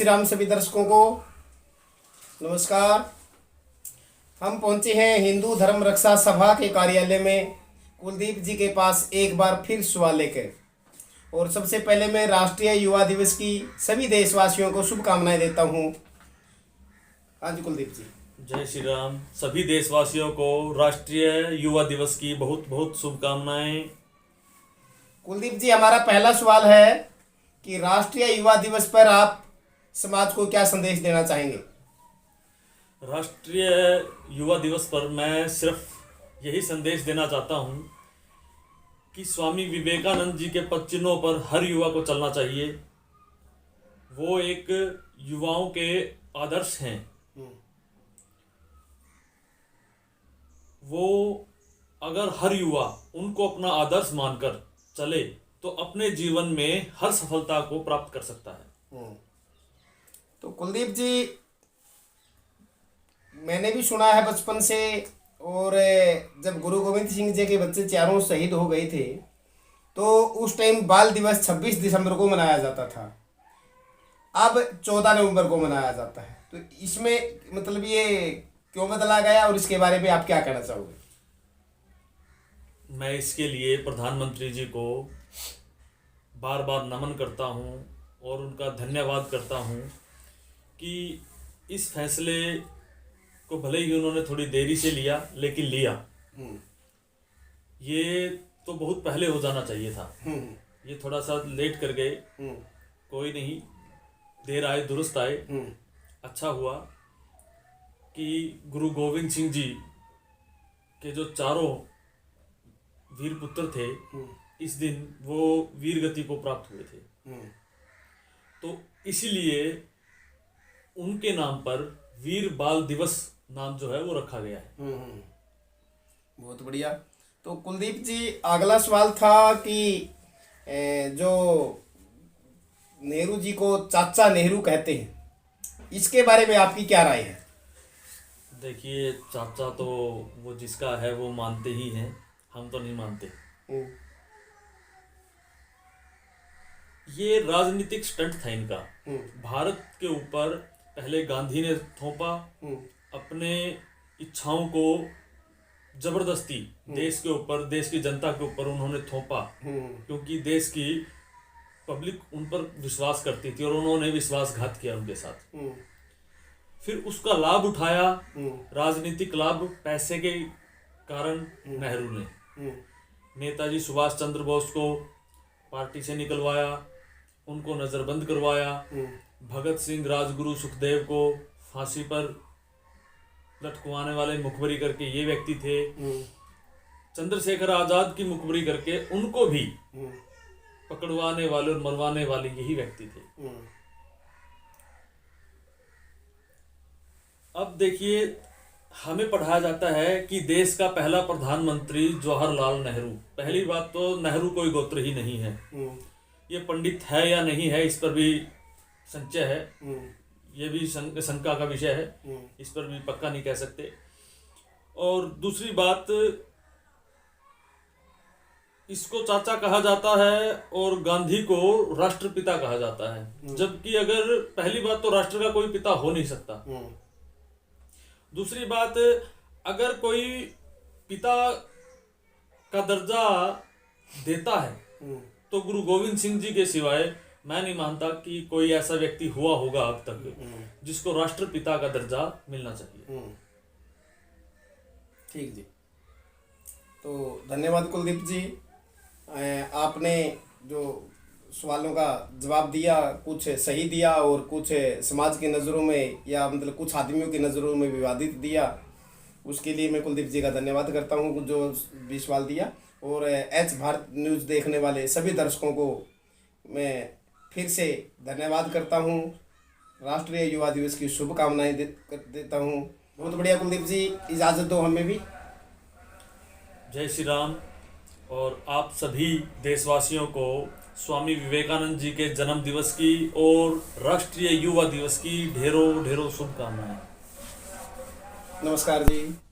श्री राम सभी दर्शकों को नमस्कार। हम पहुंचे हैं हिंदू धर्म रक्षा सभा के कार्यालय में कुलदीप जी के पास एक बार फिर सवाल लेकर। और सबसे पहले मैं राष्ट्रीय युवा दिवस की सभी देशवासियों को शुभकामनाएं देता हूं। हाँ जी कुलदीप जी। जय श्री राम। सभी देशवासियों को राष्ट्रीय युवा दिवस की बहुत बहुत शुभकामनाएं। कुलदीप जी, हमारा पहला सवाल है कि राष्ट्रीय युवा दिवस पर आप समाज को क्या संदेश देना चाहेंगे? राष्ट्रीय युवा दिवस पर मैं सिर्फ यही संदेश देना चाहता हूं कि स्वामी विवेकानंद जी के पद चिन्हों पर हर युवा को चलना चाहिए। वो एक युवाओं के आदर्श हैं। वो अगर हर युवा उनको अपना आदर्श मानकर चले तो अपने जीवन में हर सफलता को प्राप्त कर सकता है। तो कुलदीप जी, मैंने भी सुना है बचपन से, और जब गुरु गोविंद सिंह जी के बच्चे चारों शहीद हो गए थे तो उस टाइम बाल दिवस 26 दिसंबर को मनाया जाता था। अब 14 नवंबर को मनाया जाता है। तो इसमें मतलब ये क्यों बदला गया और इसके बारे में आप क्या कहना चाहोगे? मैं इसके लिए प्रधानमंत्री जी को बार बार नमन करता हूं और उनका धन्यवाद करता हूं कि इस फैसले को भले ही उन्होंने थोड़ी देरी से लिया, लेकिन लिया। ये तो बहुत पहले हो जाना चाहिए था। ये थोड़ा सा लेट कर गए। कोई नहीं, देर आए दुरुस्त आए। अच्छा हुआ कि गुरु गोविंद सिंह जी के जो चारों वीर पुत्र थे, इस दिन वो वीर गति को प्राप्त हुए थे। तो इसीलिए उनके नाम पर वीर बाल दिवस नाम जो है वो रखा गया है। बहुत बढ़िया। तो कुलदीप जी, अगला सवाल था कि जो नेहरू जी को चाचा नेहरू कहते हैं, इसके बारे में आपकी क्या राय है? देखिए, चाचा तो वो जिसका है वो मानते ही हैं, हम तो नहीं मानते। ये राजनीतिक स्टंट था इनका। भारत के ऊपर पहले गांधी ने थोपा, अपने इच्छाओं को जबरदस्ती देश के ऊपर, देश की जनता के ऊपर उन्होंने थोपा, क्योंकि देश की पब्लिक उन पर विश्वास करती थी और उन्होंने विश्वासघात किया उनके साथ। फिर उसका लाभ उठाया, राजनीतिक लाभ, पैसे के कारण नेहरू ने नेताजी सुभाष चंद्र बोस को पार्टी से निकलवाया, उनको नजरबंद करवाया। भगत सिंह, राजगुरु, सुखदेव को फांसी पर लटकवाने वाले मुखबरी करके ये व्यक्ति थे। चंद्रशेखर आजाद की मुखबरी करके उनको भी पकड़वाने वाले और मरवाने वाले यही व्यक्ति थे। अब देखिए, हमें पढ़ाया जाता है कि देश का पहला प्रधानमंत्री जवाहरलाल नेहरू। पहली बात तो नेहरू कोई गोत्र ही नहीं है। ये पंडित है या नहीं है, इस पर भी संशय है। ये भी शंका का विषय है, इस पर भी पक्का नहीं कह सकते। और दूसरी बात, इसको चाचा कहा जाता है और गांधी को राष्ट्रपिता कहा जाता है, जबकि अगर पहली बात तो राष्ट्र का कोई पिता हो नहीं सकता। दूसरी बात, अगर कोई पिता का दर्जा देता है तो गुरु गोविंद सिंह जी के सिवाय मैं नहीं मानता कि कोई ऐसा व्यक्ति हुआ होगा अब तक जिसको राष्ट्रपिता का दर्जा मिलना चाहिए। ठीक जी। तो धन्यवाद कुलदीप जी, आपने जो सवालों का जवाब दिया, कुछ सही दिया और कुछ समाज की नज़रों में या मतलब कुछ आदमियों की नज़रों में विवादित दिया। उसके लिए मैं कुलदीप जी का धन्यवाद करता हूं जो भी सवाल दिया। और एच भारत न्यूज़ देखने वाले सभी दर्शकों को मैं फिर से धन्यवाद करता हूं। राष्ट्रीय युवा दिवस की शुभकामनाएं देता हूं। बहुत बढ़िया कुलदीप जी, इजाज़त दो हमें भी। जय श्री राम। और आप सभी देशवासियों को स्वामी विवेकानंद जी के जन्म दिवस की और राष्ट्रीय युवा दिवस की ढेरों ढेरों शुभकामनाएं। नमस्कार जी।